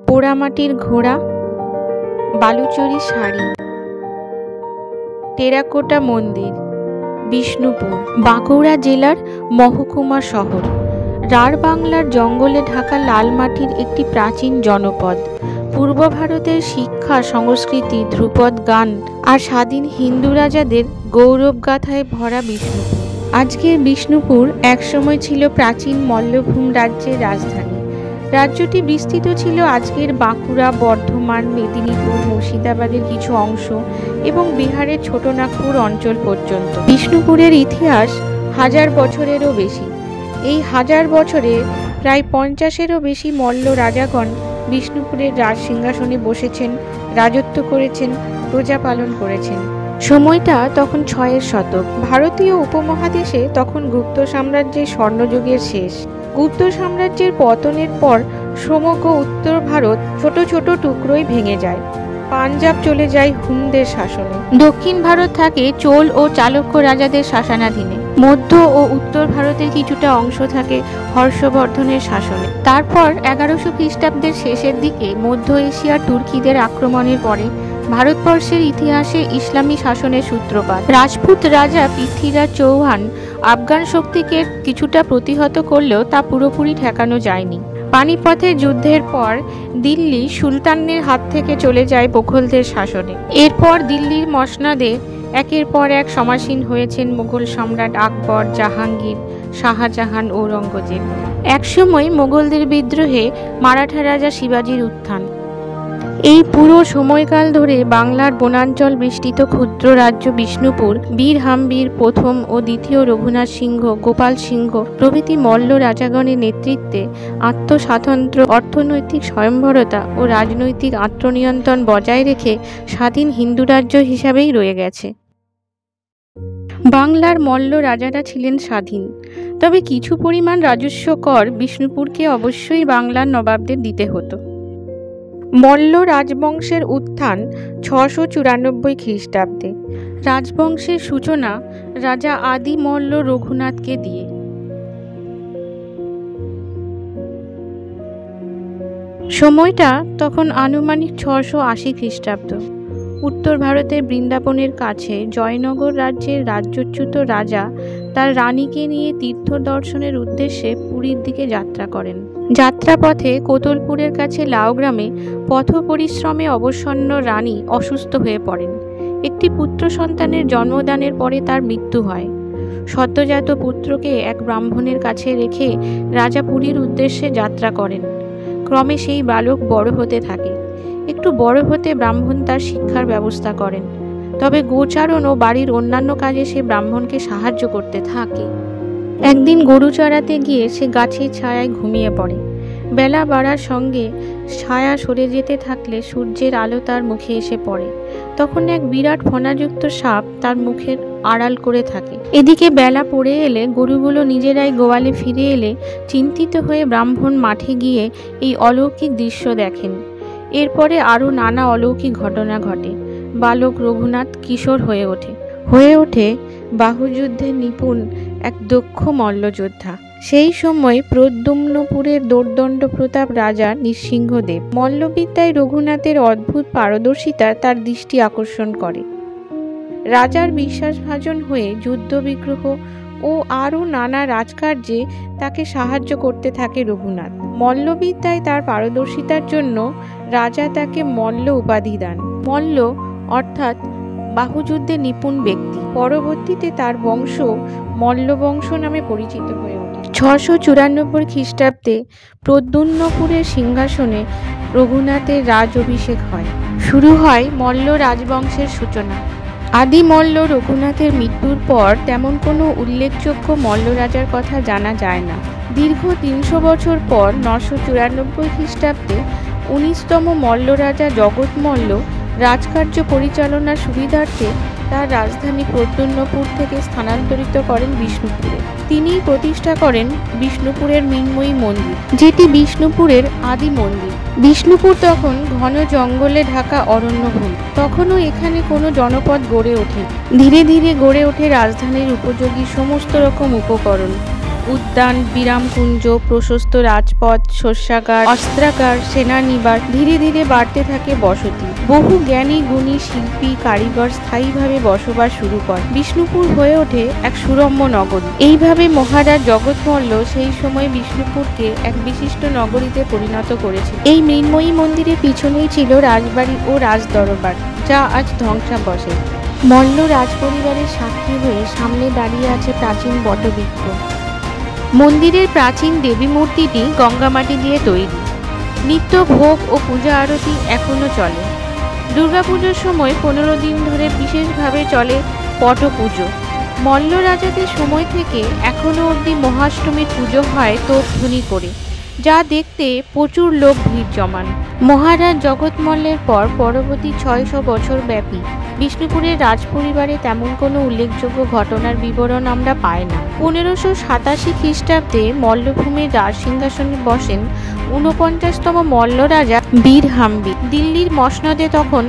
পোড়ামাটির ঘোড়া, বালুচরী শাড়ি, টেরাকোটা মন্দির। বিষ্ণুপুর বাঁকুড়া জেলার মহকুমা শহর। রাঢ় বাংলার জঙ্গলে ঢাকা লাল মাটির একটি প্রাচীন জনপদ। পূর্ব ভারতের শিক্ষা, সংস্কৃতি, ধ্রুপদ গান আর স্বাধীন হিন্দু রাজাদের গৌরবগাথায় ভরা বিষ্ণুপুর। আজকের বিষ্ণুপুর একসময় ছিল প্রাচীন মল্লভূম রাজ্যের রাজধানী। রাজ্যটি বিস্তৃত ছিল আজকের বাঁকুড়া, বর্ধমান, মেদিনীপুর, মুর্শিদাবাদের কিছু অংশ এবং বিহারের ছোটনাগপুর অঞ্চল পর্যন্ত। বিষ্ণুপুরের ইতিহাস 1000 বছরেরও বেশি। এই 1000 বছরে প্রায় 50-এরও বেশি মল্ল রাজাগণ বিষ্ণুপুরের রাজ সিংহাসনে বসেছেন, রাজত্ব করেছেন, প্রজা পালন করেছেন। সময়টা তখন 6 শতক। ভারতীয় উপমহাদেশে তখন গুপ্ত সাম্রাজ্যের স্বর্ণযুগের শেষ। গুপ্ত সাম্রাজ্যের পতনের পর সমগ্র উত্তর ভারত ছোট ছোট টুকরোয় ভেঙে যায়। পাঞ্জাব চলে যায় হুনদের শাসনে। দক্ষিণ ভারত থাকে চোল ও চালুক্য রাজাদের শাসনাধীনে। মধ্য ও উত্তর ভারতের কিছুটা অংশ থাকে হর্ষবর্ধনের শাসনে। তারপর 1100 খ্রিস্টাব্দের শেষের দিকে মধ্য এশিয়ার তুর্কিদের আক্রমণের পরে ভারতবর্ষের ইতিহাসে ইসলামী শাসনের সূত্রপাত। রাজপুত রাজা পৃথ্বীরাজ চৌহান আফগান শক্তিকে কিছুটা প্রতিহত করলেও তা পুরোপুরি ঠেকানো যায়নি। পানিপথের যুদ্ধের পর দিল্লি সুলতানের হাত থেকে চলে যায় মোগলদের শাসনে। এরপর দিল্লির মসনদে একের পর এক সমাসীন হয়েছেন মোগল সম্রাট আকবর, জাহাঙ্গীর, শাহজাহান, ঔরঙ্গজেব। একসময় মোগলদের বিদ্রোহে মারাঠা রাজা শিবাজির উত্থান। এই পুরো সময়কাল ধরে বাংলার বনাঞ্চল বেষ্টিত ক্ষুদ্র রাজ্য বিষ্ণুপুর বীর হাম্বীর প্রথম ও দ্বিতীয় রঘুনাথ সিংহ, গোপাল সিংহ প্রভৃতি মল্ল রাজাগণের নেতৃত্বে আত্মস্বাতন্ত্র্য, অর্থনৈতিক স্বয়ংবরতা ও রাজনৈতিক আত্মনিয়ন্ত্রণ বজায় রেখে স্বাধীন হিন্দু রাজ্য হিসাবেই রয়ে গেছে। বাংলার মল্ল রাজারা ছিলেন স্বাধীন, তবে কিছু পরিমাণ রাজস্ব কর বিষ্ণুপুরকে অবশ্যই বাংলার নবাবদের দিতে হতো। মল্ল রাজবংশের উত্থান 694 খ্রিস্টাব্দে। রাজবংশের সূচনা রাজা আদি মল্ল রঘুনাথকে দিয়ে। সময়টা তখন আনুমানিক 680 খ্রিস্টাব্দ। উত্তর ভারতের বৃন্দাবনের কাছে জয়নগর রাজ্যের রাজ্যচ্যুত রাজা তার রানীকে নিয়ে তীর্থ দর্শনের উদ্দেশ্যে পুরীর দিকে যাত্রা করেন। যাত্রাপথে কোতলপুরের কাছে লাউ গ্রামে পথ পরিশ্রমে অবসন্ন রানী অসুস্থ হয়ে পড়েন। একটি পুত্র সন্তানের জন্মদানের পরে তার মৃত্যু হয়। সদ্যজাত পুত্রকে এক ব্রাহ্মণের কাছে রেখে রাজা পুরীর উদ্দেশ্যে যাত্রা করেন। ক্রমে সেই বালক বড় হতে থাকে। একটু বড় হতে ব্রাহ্মণ তার শিক্ষার ব্যবস্থা করেন, তবে গোচারণ ও বাড়ির অন্যান্য কাজে সে ব্রাহ্মণকে সাহায্য করতে থাকে। একদিন গরু চড়াতে গিয়ে সে গাছের ছায়ায় ঘুমিয়ে পড়ে। বেলা বাড়ার সঙ্গে ছায়া সরে যেতে থাকলে সূর্যের আলো তার মুখে এসে পড়ে। তখন এক বিরাট ফণাযুক্ত সাপ তার মুখের আড়াল করে থাকে। এদিকে বেলা পড়ে এলে গরুগুলো নিজেরাই গোয়ালে ফিরে এলে চিন্তিত হয়ে ব্রাহ্মণ মাঠে গিয়ে এই অলৌকিক দৃশ্য দেখেন। এরপরে আরও নানা অলৌকিক ঘটনা ঘটে। বালক রঘুনাথ কিশোর হয়ে ওঠে বাহুযুদ্ধে নিপুণ এক দক্ষ মল্লযোদ্ধা। সেই সময় প্রদ্যুম্নপুরের দোর্দণ্ড প্রতাপ রাজা নৃসিংহদেব মল্লবিদ্যায় রঘুনাথের অদ্ভুত পারদর্শিতা তার দৃষ্টি আকর্ষণ করে। রাজার বিশ্বাসভাজন হয়ে যুদ্ধ বিগ্রহ ও আরও নানা রাজকার্যে তাকে সাহায্য করতে থাকে রঘুনাথ। মল্লবিদ্যায় তার পারদর্শিতার জন্য রাজা তাকে মল্ল উপাধি দেন। মল্ল অর্থাৎ বাহুযুদ্ধে নিপুণ ব্যক্তি। পরবর্তীতে তার বংশ মল্লবংশ নামে পরিচিত হয়ে ওঠে। 694 খ্রিস্টাব্দে প্রদ্যুম্নপুরের সিংহাসনে রঘুনাথের রাজ অভিষেক হয়। শুরু হয় মল্ল রাজবংশের সূচনা। আদি মল্ল রঘুনাথের মৃত্যুর পর তেমন কোনো উল্লেখযোগ্য মল্ল রাজার কথা জানা যায় না। দীর্ঘ 300 বছর পর 994 খ্রিস্টাব্দে 19তম মল্ল রাজা জগৎ মল্ল রাজকার্য পরিচালনার সুবিধার্থে তার রাজধানী প্রদ্যুম্নপুর থেকে স্থানান্তরিত করেন বিষ্ণুপুরে। তিনিই প্রতিষ্ঠা করেন বিষ্ণুপুরের মৃন্ময়ী মন্দির, যেটি বিষ্ণুপুরের আদি মন্দির। বিষ্ণুপুর তখন ঘন জঙ্গলে ঢাকা অরণ্যভূমি। তখনও এখানে কোনো জনপদ গড়ে ওঠে। ধীরে ধীরে গড়ে ওঠে রাজধানীর উপযোগী সমস্ত রকম উপকরণ। উদ্যান, বিরামকুঞ্জ, প্রশস্ত রাজপথ, শস্যাগার, অস্ত্রাগার, সেনানিবাস, ধীরে ধীরে বাড়তে থাকে বসতি। বহু জ্ঞানী গুণী শিল্পী কারিগর স্থায়ীভাবে বসবাস শুরু করে। বিষ্ণুপুর হয়ে ওঠে এক সুরম্য নগরী। এইভাবে মহারাজ জগৎমল্ল সেই সময় বিষ্ণুপুরকে এক বিশিষ্ট নগরীতে পরিণত করেছে। এই মৃন্ময়ী মন্দিরের পিছনেই ছিল রাজবাড়ি ও রাজদরবার, যা আজ ধ্বংসাবশে। মল্ল রাজপরিবারের সাক্ষী হয়ে সামনে দাঁড়িয়ে আছে প্রাচীন বটবৃক্ষ। মন্দিরের প্রাচীন দেবী মূর্তিটি গঙ্গামাটি দিয়ে তৈরি। নিত্য ভোগ ও পূজা আরতি এখনো চলে। দুর্গাপুজোর সময় 15 দিন ধরে বিশেষভাবে চলে পটপুজো। মল্ল রাজাদের সময় থেকে এখনো অবধি মহাষ্টমীর পুজো হয় তোপধ্বনি করে, যা দেখতে প্রচুর লোক ভিড় জমান। মহারাজ জগৎমল্লের পর পরবর্তী 600 বছর ব্যাপী বিষ্ণুপুরের রাজপরিবারে তেমন কোনো উল্লেখযোগ্য ঘটনার বিবরণ আমরা পাই না। 1587 খ্রিস্টাব্দে মল্লভূমির রাজ সিংহাসনে বসেন 49তম মল্ল রাজা বীর হাম্বির। দিল্লির মসনদে তখন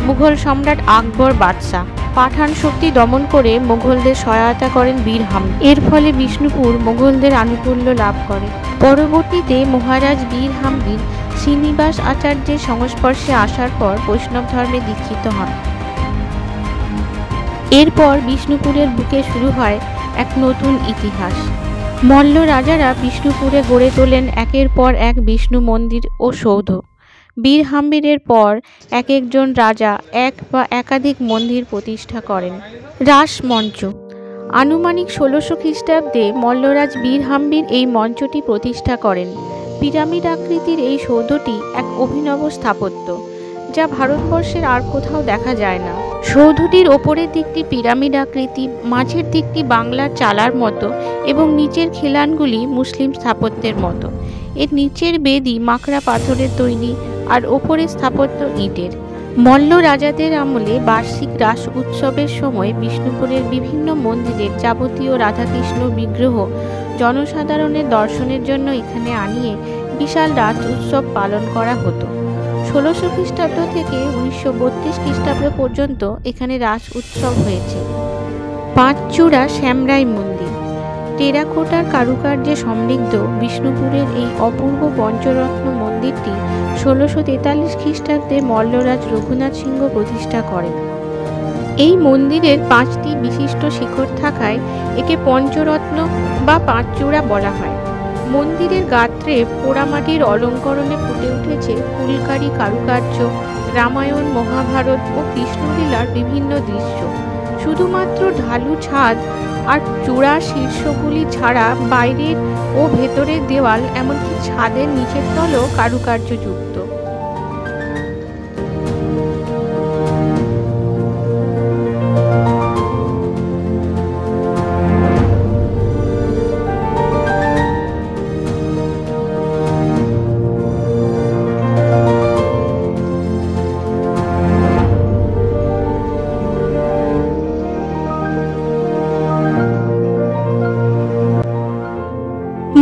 মুঘল সম্রাট আকবর বাদশাহ। পাঠান শক্তি দমন করে মুঘলদের সহায়তা করেন বীর হাম্বি। এর ফলে বিষ্ণুপুর মুঘলদের আনুকূল্য লাভ করে। পরবর্তীতে মহারাজ বীর হাম্বির শ্রীনিবাস আচার্যের সংস্পর্শে আসার পর বৈষ্ণব ধর্মে দীক্ষিত হন। এরপর বিষ্ণুপুরের বুকে শুরু হয় এক নতুন ইতিহাস। মল্ল রাজারা বিষ্ণুপুরে গড়ে তোলেন একের পর এক বিষ্ণু মন্দির ও সৌধ। বীর হাম্বিরের পর এক একজন রাজা এক বা একাধিক মন্দির প্রতিষ্ঠা করেন। রাসমঞ্চ। আনুমানিক 1600 খ্রিস্টাব্দে মল্লরাজ বীর হাম্বির এই মঞ্চটি প্রতিষ্ঠা করেন। পিরামিড আকৃতির এই সৌধটি এক অভিনব স্থাপত্য, যা ভারতবর্ষের আর কোথাও দেখা যায় না। সৌধটির ওপরের দিকটি পিরামিড আকৃতি, মাঝের দিকটি বাংলার চালার মতো এবং নিচের খিলানগুলি মুসলিম স্থাপত্যের মতো। এর নিচের বেদি মাকড়া পাথরের তৈরি আর ওপরের স্থাপত্য ইটের। মল্ল রাজাদের আমলে বার্ষিক রাস উৎসবের সময় বিষ্ণুপুরের বিভিন্ন মন্দিরের যাবতীয় রাধাকৃষ্ণ বিগ্রহ জনসাধারণের দর্শনের জন্য এখানে আনিয়ে বিশাল রাস উৎসব পালন করা হতো। 1600 খ্রিস্টাব্দ থেকে 1932 খ্রিস্টাব্দ পর্যন্ত এখানে রাস উৎসব হয়েছে। পাঁচচূড়া শ্যামরাই মন্দির। টেরাকোটার কারুকার্যে সমৃদ্ধ বিষ্ণুপুরের এই অপূর্ব পঞ্চরত্ন মন্দিরটি 1643 খ্রিস্টাব্দে মল্লরাজ রঘুনাথ সিংহ প্রতিষ্ঠা করেন। এই মন্দিরের 5টি বিশিষ্ট শিখর থাকায় একে পঞ্চরত্ন বা পাঁচচূড়া বলা হয়। মন্দিরের গাত্রে পোড়ামাটির অলঙ্করণে ফুটে উঠেছে ফুলকারি কারুকার্য, রামায়ণ, মহাভারত ও কৃষ্ণলীলার বিভিন্ন দৃশ্য। শুধুমাত্র ঢালু ছাদ আর চূড়া শীর্ষগুলি ছাড়া বাইরের ও ভেতরের দেওয়াল, এমনকি ছাদের নিচের তলও কারুকার্যযুক্ত।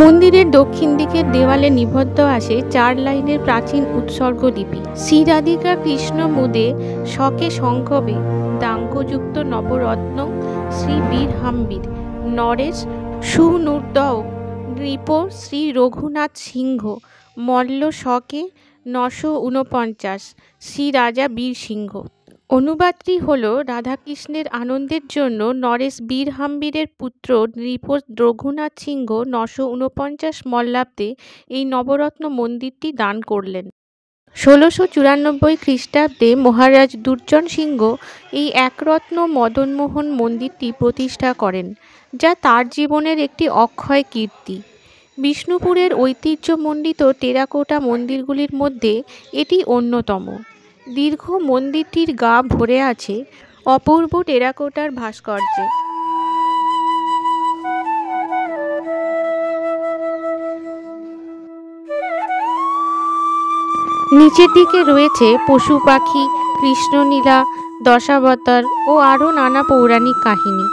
মন্দিরের দক্ষিণ দিকের দেওয়ালে নিবদ্ধ আছে 4 লাইনের প্রাচীন উৎসর্গ লিপি। শ্রী রাধিকা কৃষ্ণ মুদে শকে সংকবে দাঙ্গযুক্ত নবরত্ন শ্রী বীর হাম্বির নরেশ সুনূর্দও নৃপ শ্রী রঘুনাথ সিংহ মল্ল শকে 949 শ্রী রাজা বীর সিংহ। অনুবাদটি হল রাধাকৃষ্ণের আনন্দের জন্য নরেশ বীর হাম্বিরের পুত্র নৃপ রঘুনাথ সিংহ 949 মল্লাব্দে এই নবরত্ন মন্দিরটি দান করলেন। 1694 খ্রিস্টাব্দে মহারাজ দুর্জন সিংহ এই একরত্ন মদনমোহন মন্দিরটি প্রতিষ্ঠা করেন, যা তার জীবনের একটি অক্ষয় কীর্তি। বিষ্ণুপুরের ঐতিহ্যমণ্ডিত টেরাকোটা মন্দিরগুলির মধ্যে এটি অন্যতম। দীর্ঘ মন্দিরটির গা ভরে আছে অপূর্ব টেরাকোটার ভাস্কর্যে। নিচের দিকে রয়েছে পশু পাখি, কৃষ্ণলীলা, দশাবতার ও আরও নানা পৌরাণিক কাহিনী।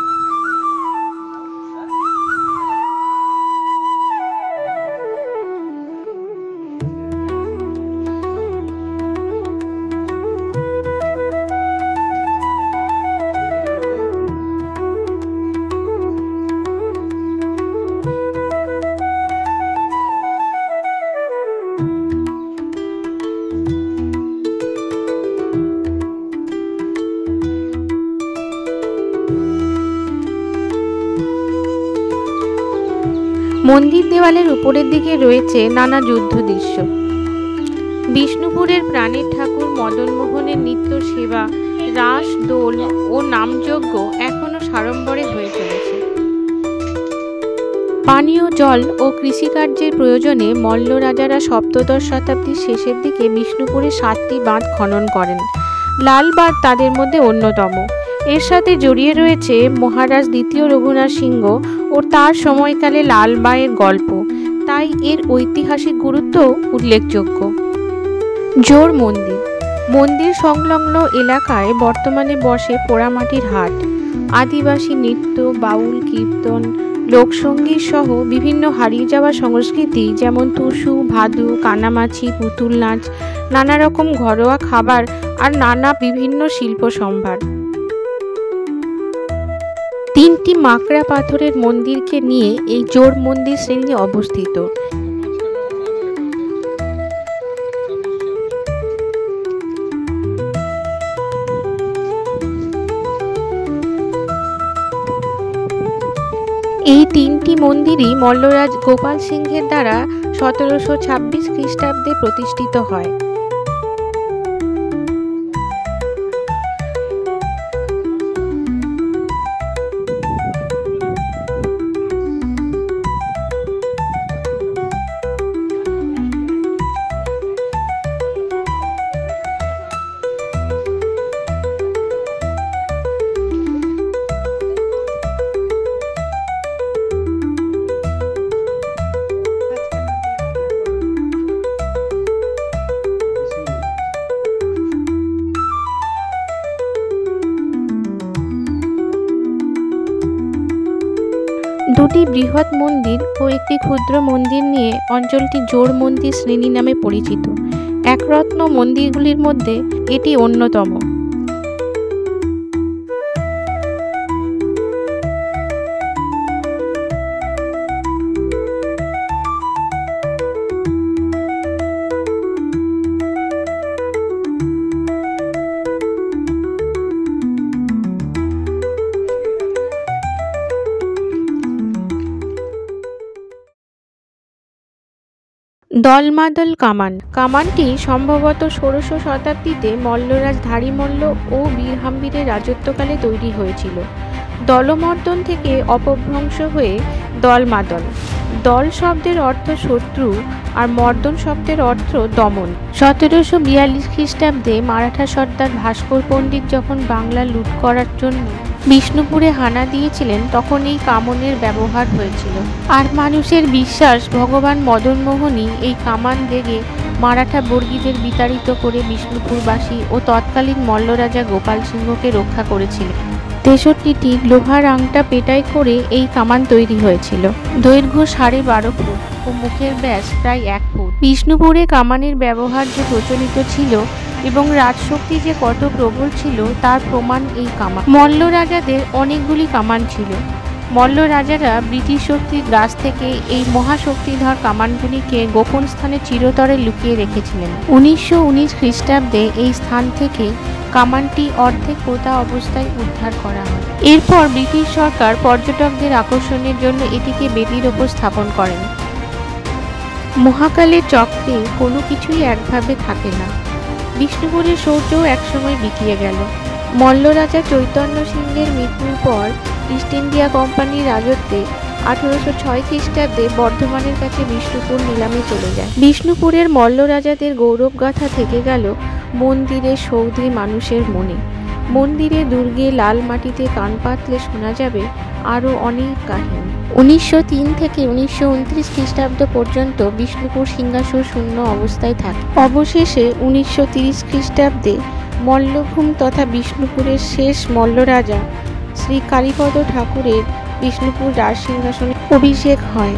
মন্দির দেওয়ালের উপরের দিকে রয়েছে নানা যুদ্ধ দৃশ্য। বিষ্ণুপুরের প্রাণের ঠাকুর মদনমোহনের নিত্য সেবা, রাস, দোল ও নামযজ্ঞ এখনো সাড়ম্বরে হয়ে চলেছে। পানীয় জল ও কৃষিকার্যের প্রয়োজনে মল্ল রাজারা সপ্তদশ শতাব্দীর শেষের দিকে বিষ্ণুপুরে 7টি বাঁধ খনন করেন। লাল বাঁধ তাদের মধ্যে অন্যতম। এর সাথে জড়িয়ে রয়েছে মহারাজ দ্বিতীয় রঘুনাথ সিংহ ও তার সময়কালে লালবাইয়ের গল্প, তাই এর ঐতিহাসিক গুরুত্ব উল্লেখযোগ্য। জোড় মন্দির। মন্দির সংলগ্ন এলাকায় বর্তমানে বসে পোড়ামাটির হাট। আদিবাসী নৃত্য, বাউল, কীর্তন, লোকসঙ্গীত সহ বিভিন্ন হারিয়ে যাওয়া সংস্কৃতি যেমন টুসু, ভাদু, কানামাছি, পুতুল নাচ, নানা রকম ঘরোয়া খাবার আর নানা বিভিন্ন শিল্প সম্ভার। 3টি মাকড়া পাথরের মন্দিরকে নিয়ে এই জোড় মন্দির শ্রেণী অবস্থিত। এই 3টি মন্দিরই মল্লরাজ গোপাল সিংহের দ্বারা 1726 খ্রিস্টাব্দে প্রতিষ্ঠিত হয়। দুটি বৃহৎ মন্দির ও একটি ক্ষুদ্র মন্দির নিয়ে অঞ্চলটি জোড় মন্দির শ্রেণী নামে পরিচিত। একরত্ন মন্দিরগুলির মধ্যে এটি অন্যতম। দলমাদল কামান। কামানটি সম্ভবত 16শ শতাব্দীতে মল্লরাজ ধারীমল্ল ও বীরহাম্বীরের রাজত্বকালে তৈরি হয়েছিল। দলমর্দন থেকে অপভ্রংশ হয়ে দলমাদল। দল শব্দের অর্থ শত্রু আর মর্দন শব্দের অর্থ দমন। 1742 খ্রিস্টাব্দে মারাঠা সর্দার ভাস্কর পণ্ডিত যখন বাংলা লুট করার জন্য বিষ্ণুপুরে হানা দিয়েছিলেন তখন এই কামানের ব্যবহার হয়েছিল। আর মানুষের বিশ্বাস ভগবান মদনমোহনই এই কামান দেগে মারাঠা বর্গীদের বিতাড়িত করে বিষ্ণুপুরবাসী ও তৎকালীন মল্লরাজা গোপাল সিংহকে রক্ষা করেছিলেন। 63টি লোহার আংটা পেটাই করে এই কামান তৈরি হয়েছিল। দৈর্ঘ্য 12.5 ফুট ও মুখের ব্যাস প্রায় 1 ফুট। বিষ্ণুপুরে কামানের ব্যবহার যে প্রচলিত ছিল এবং রাজশক্তি যে কত প্রবল ছিল তার প্রমাণ এই কামান। মল্ল রাজাদের অনেকগুলি কামান ছিল। মল্ল রাজারা ব্রিটিশ শক্তির গাছ থেকে এই মহাশক্তিধর কামানগুলিকে গোপন স্থানে চিরতরে লুকিয়ে রেখেছিলেন। 1919 খ্রিস্টাব্দে এই স্থান থেকে কামানটি অর্ধেক পোতা অবস্থায় উদ্ধার করা হয়। এরপর ব্রিটিশ সরকার পর্যটকদের আকর্ষণের জন্য এটিকে বেদির ওপর স্থাপন করেন। মহাকালের চক্রে কোনো কিছুই একভাবে থাকে না। বিষ্ণুপুরের শৌর্যও একসময় বিকিয়ে গেল। মল্ল রাজা চৈতন্য সিংহের মৃত্যুর পর ইস্ট ইন্ডিয়া কোম্পানির রাজত্বে 1806 খ্রিস্টাব্দে বর্ধমানের কাছে বিষ্ণুপুর নিলামে চলে যায়। বিষ্ণুপুরের মল্ল রাজাদের গৌরবগাথা থেকে গেল মন্দিরের সৌধে মানুষের মনে। মন্দিরে, দুর্গে, লাল মাটিতে কান পাতলে শোনা যাবে আরও অনেক কাহিনী। 1903 থেকে 1929 খ্রিস্টাব্দ পর্যন্ত বিষ্ণুপুর সিংহাসন শূন্য অবস্থায় থাকে। অবশেষে 1930 খ্রিস্টাব্দে মল্লভূম তথা বিষ্ণুপুরের শেষ মল্ল রাজা শ্রী কালীপদ ঠাকুরের বিষ্ণুপুর রাজ সিংহাসনে অভিষেক হয়।